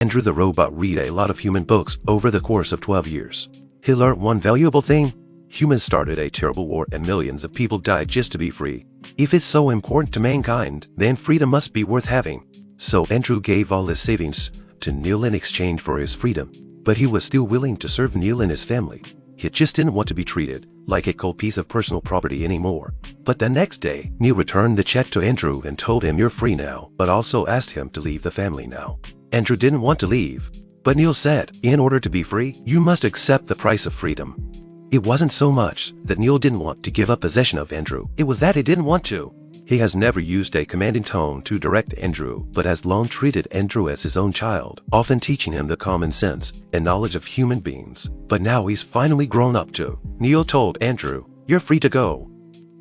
Andrew the robot read a lot of human books over the course of 12 years. He learned one valuable thing. Humans started a terrible war and millions of people died just to be free. If it's so important to mankind, then freedom must be worth having. So Andrew gave all his savings to Neill in exchange for his freedom. But he was still willing to serve Neill and his family. He just didn't want to be treated like a cold piece of personal property anymore. But the next day, Neill returned the check to Andrew and told him you're free now, but also asked him to leave the family now. Andrew didn't want to leave, but Neill said, in order to be free, you must accept the price of freedom. It wasn't so much that Neill didn't want to give up possession of Andrew, it was that he didn't want to. He has never used a commanding tone to direct Andrew, but has long treated Andrew as his own child, often teaching him the common sense and knowledge of human beings. But now he's finally grown up too. Neill told Andrew, you're free to go.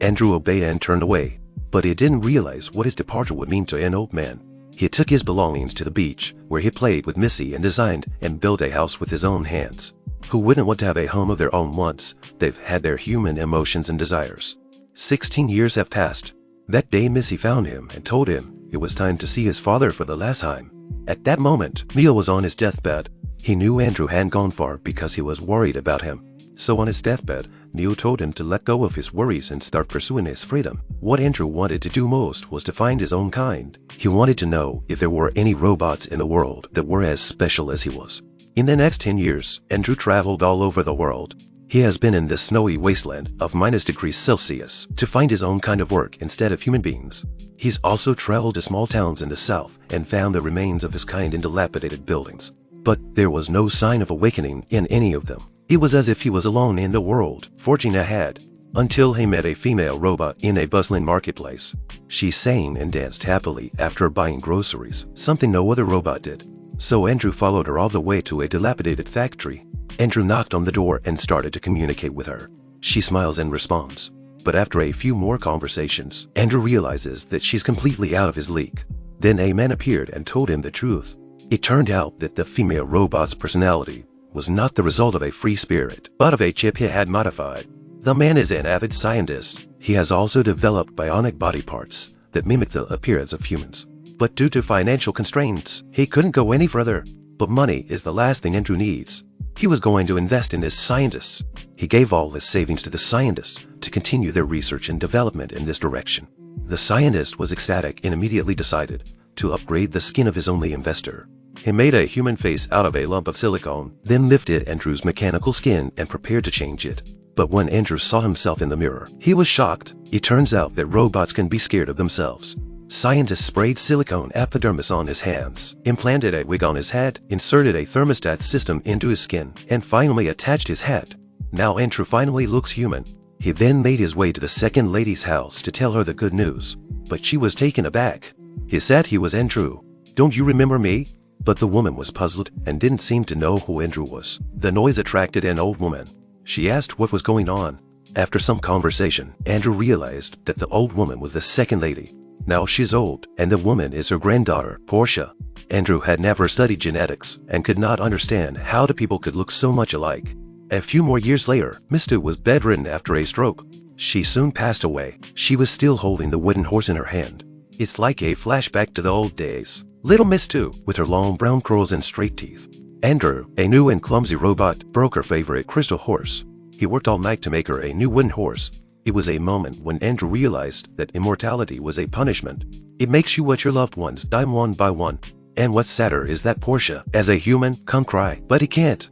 Andrew obeyed and turned away, but he didn't realize what his departure would mean to an old man. He took his belongings to the beach, where he played with Missy and designed and built a house with his own hands. Who wouldn't want to have a home of their own once they've had their human emotions and desires? 16 years have passed. That day Missy found him and told him it was time to see his father for the last time. At that moment, Neill was on his deathbed. He knew Andrew hadn't gone far because he was worried about him. So on his deathbed, Neill told him to let go of his worries and start pursuing his freedom. What Andrew wanted to do most was to find his own kind. He wanted to know if there were any robots in the world that were as special as he was. In the next 10 years, Andrew traveled all over the world. He has been in the snowy wasteland of -°C to find his own kind of work instead of human beings. He's also traveled to small towns in the south and found the remains of his kind in dilapidated buildings. But there was no sign of awakening in any of them. It was as if he was alone in the world, forging ahead, until he met a female robot in a bustling marketplace. She sang and danced happily after buying groceries, something no other robot did. So Andrew followed her all the way to a dilapidated factory. Andrew knocked on the door and started to communicate with her. She smiles and responds. But after a few more conversations, Andrew realizes that she's completely out of his league. Then a man appeared and told him the truth. It turned out that the female robot's personality was not the result of a free spirit, but of a chip he had modified. The man is an avid scientist. He has also developed bionic body parts that mimic the appearance of humans. But due to financial constraints, he couldn't go any further. But money is the last thing Andrew needs. He was going to invest in his scientists. He gave all his savings to the scientists to continue their research and development in this direction. The scientist was ecstatic and immediately decided to upgrade the skin of his only investor. He made a human face out of a lump of silicone, then lifted Andrew's mechanical skin and prepared to change it. But when Andrew saw himself in the mirror, he was shocked. It turns out that robots can be scared of themselves. Scientists sprayed silicone epidermis on his hands, implanted a wig on his head, inserted a thermostat system into his skin, and finally attached his head. Now Andrew finally looks human. He then made his way to the second lady's house to tell her the good news, but she was taken aback. He said he was Andrew. Don't you remember me? But the woman was puzzled and didn't seem to know who Andrew was. The noise attracted an old woman. She asked what was going on. After some conversation, Andrew realized that the old woman was the second lady. Now she's old, and the woman is her granddaughter, Portia. Andrew had never studied genetics and could not understand how the people could look so much alike. A few more years later, Mr. was bedridden after a stroke. She soon passed away. She was still holding the wooden horse in her hand. It's like a flashback to the old days. Little Miss too, with her long brown curls and straight teeth. Andrew, a new and clumsy robot, broke her favorite crystal horse. He worked all night to make her a new wooden horse. It was a moment when Andrew realized that immortality was a punishment. It makes you watch your loved ones die one by one. And what's sadder is that Portia, as a human, can cry, but he can't.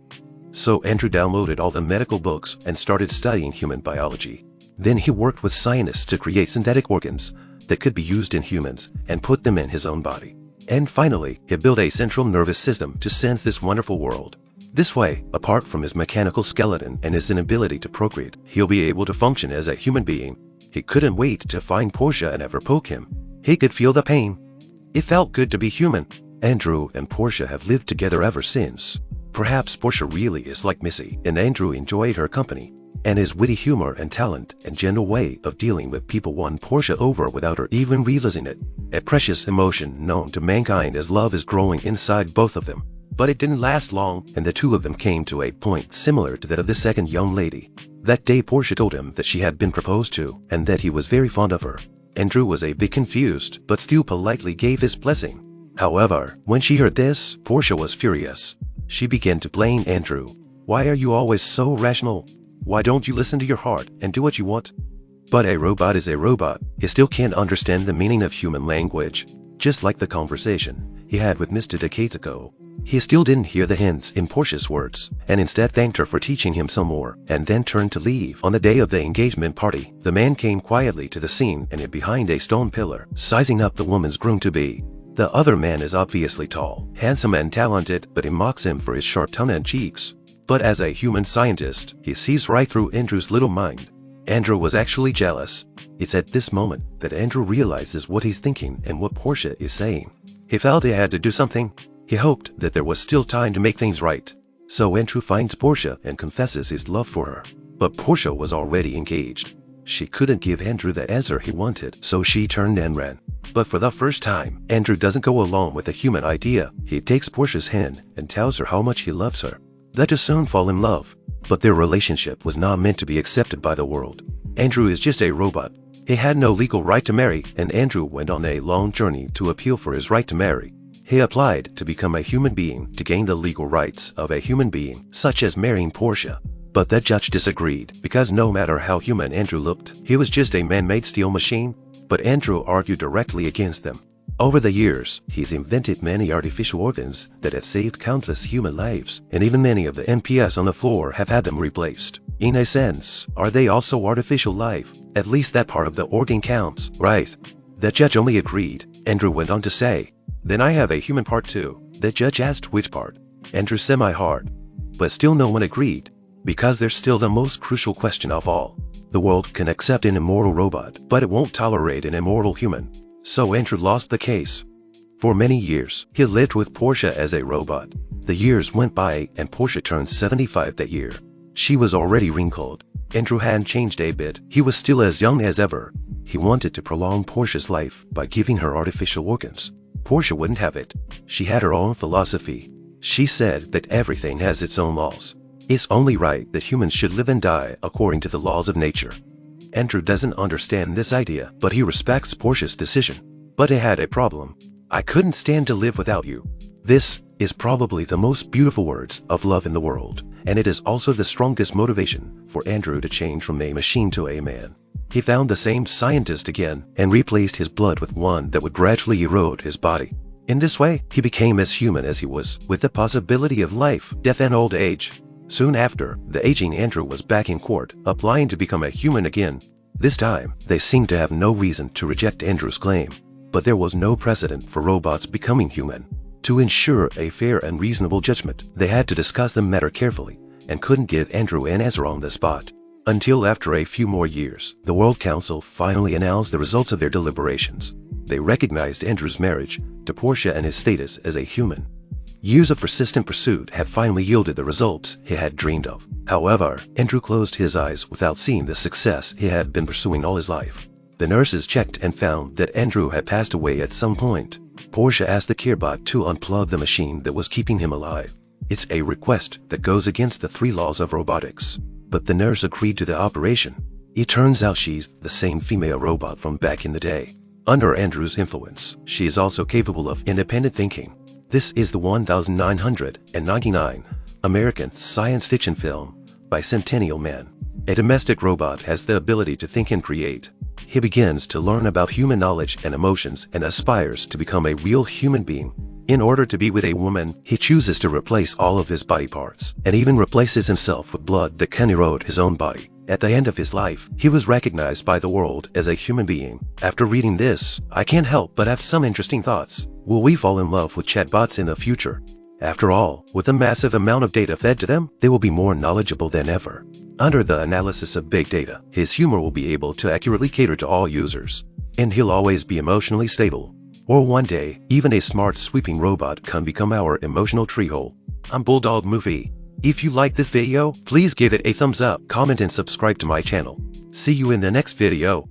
So Andrew downloaded all the medical books and started studying human biology. Then he worked with scientists to create synthetic organs that could be used in humans and put them in his own body. And finally, he built a central nervous system to sense this wonderful world. This way, apart from his mechanical skeleton and his inability to procreate, he'll be able to function as a human being. He couldn't wait to find Portia and have her poke him. He could feel the pain. It felt good to be human. Andrew and Portia have lived together ever since. Perhaps Portia really is like Missy, and Andrew enjoyed her company. And his witty humor and talent and gentle way of dealing with people won Portia over without her even realizing it. A precious emotion known to mankind as love is growing inside both of them. But it didn't last long, and the two of them came to a point similar to that of the second young lady. That day Portia told him that she had been proposed to, and that he was very fond of her. Andrew was a bit confused, but still politely gave his blessing. However, when she heard this, Portia was furious. She began to blame Andrew. Why are you always so rational? Why don't you listen to your heart and do what you want? But a robot is a robot. He still can't understand the meaning of human language. Just like the conversation he had with Mr. decades ago. He still didn't hear the hints in Portia's words, and instead thanked her for teaching him some more, and then turned to leave. On the day of the engagement party, the man came quietly to the scene and hid behind a stone pillar, sizing up the woman's groom-to-be. The other man is obviously tall, handsome and talented, but he mocks him for his sharp tongue and cheeks. But as a human scientist, he sees right through Andrew's little mind. Andrew was actually jealous. It's at this moment that Andrew realizes what he's thinking and what Portia is saying. He felt he had to do something. He hoped that there was still time to make things right. So Andrew finds Portia and confesses his love for her. But Portia was already engaged. She couldn't give Andrew the answer he wanted, so she turned and ran. But for the first time, Andrew doesn't go along with the human idea. He takes Portia's hand and tells her how much he loves her. They're to soon fall in love. But their relationship was not meant to be accepted by the world. Andrew is just a robot. He had no legal right to marry, and Andrew went on a long journey to appeal for his right to marry. He applied to become a human being to gain the legal rights of a human being, such as marrying Portia. But the judge disagreed, because no matter how human Andrew looked, he was just a man-made steel machine. But Andrew argued directly against them. Over the years, he's invented many artificial organs that have saved countless human lives, and even many of the NPS on the floor have had them replaced. In a sense, are they also artificial life? At least that part of the organ counts, right? The judge only agreed. Andrew went on to say, "Then I have a human part too." The judge asked which part. Andrew semi-hard. But still no one agreed, because there's still the most crucial question of all. The world can accept an immortal robot, but it won't tolerate an immortal human. So Andrew lost the case. For many years, he lived with Portia as a robot. The years went by and Portia turned 75 that year. She was already wrinkled. Andrew hadn't changed a bit. He was still as young as ever. He wanted to prolong Portia's life by giving her artificial organs. Portia wouldn't have it. She had her own philosophy. She said that everything has its own laws. It's only right that humans should live and die according to the laws of nature. Andrew doesn't understand this idea, but he respects Portia's decision. But he had a problem. "I couldn't stand to live without you." This is probably the most beautiful words of love in the world, and it is also the strongest motivation for Andrew to change from a machine to a man. He found the same scientist again and replaced his blood with one that would gradually erode his body. In this way, he became as human as he was, with the possibility of life, death, and old age. Soon after, the aging Andrew was back in court, applying to become a human again. This time, they seemed to have no reason to reject Andrew's claim. But there was no precedent for robots becoming human. To ensure a fair and reasonable judgment, they had to discuss the matter carefully, and couldn't give Andrew an answer on the spot. Until after a few more years, the World Council finally announced the results of their deliberations. They recognized Andrew's marriage to Portia and his status as a human. Years of persistent pursuit had finally yielded the results he had dreamed of. However, Andrew closed his eyes without seeing the success he had been pursuing all his life. The nurses checked and found that Andrew had passed away at some point. Portia asked the CareBot to unplug the machine that was keeping him alive. It's a request that goes against the 3 laws of robotics. But the nurse agreed to the operation. It turns out she's the same female robot from back in the day. Under Andrew's influence, she is also capable of independent thinking. This is the 1999 American science fiction film, Bicentennial Man. A domestic robot has the ability to think and create. He begins to learn about human knowledge and emotions and aspires to become a real human being. In order to be with a woman, he chooses to replace all of his body parts, and even replaces himself with blood that can erode his own body. At the end of his life, he was recognized by the world as a human being. After reading this, I can't help but have some interesting thoughts. Will we fall in love with chatbots in the future? After all, with a massive amount of data fed to them, they will be more knowledgeable than ever. Under the analysis of big data, his humor will be able to accurately cater to all users. And he'll always be emotionally stable. Or one day, even a smart sweeping robot can become our emotional treehole. I'm BullDog Movie. If you like this video, please give it a thumbs up, comment and subscribe to my channel. See you in the next video.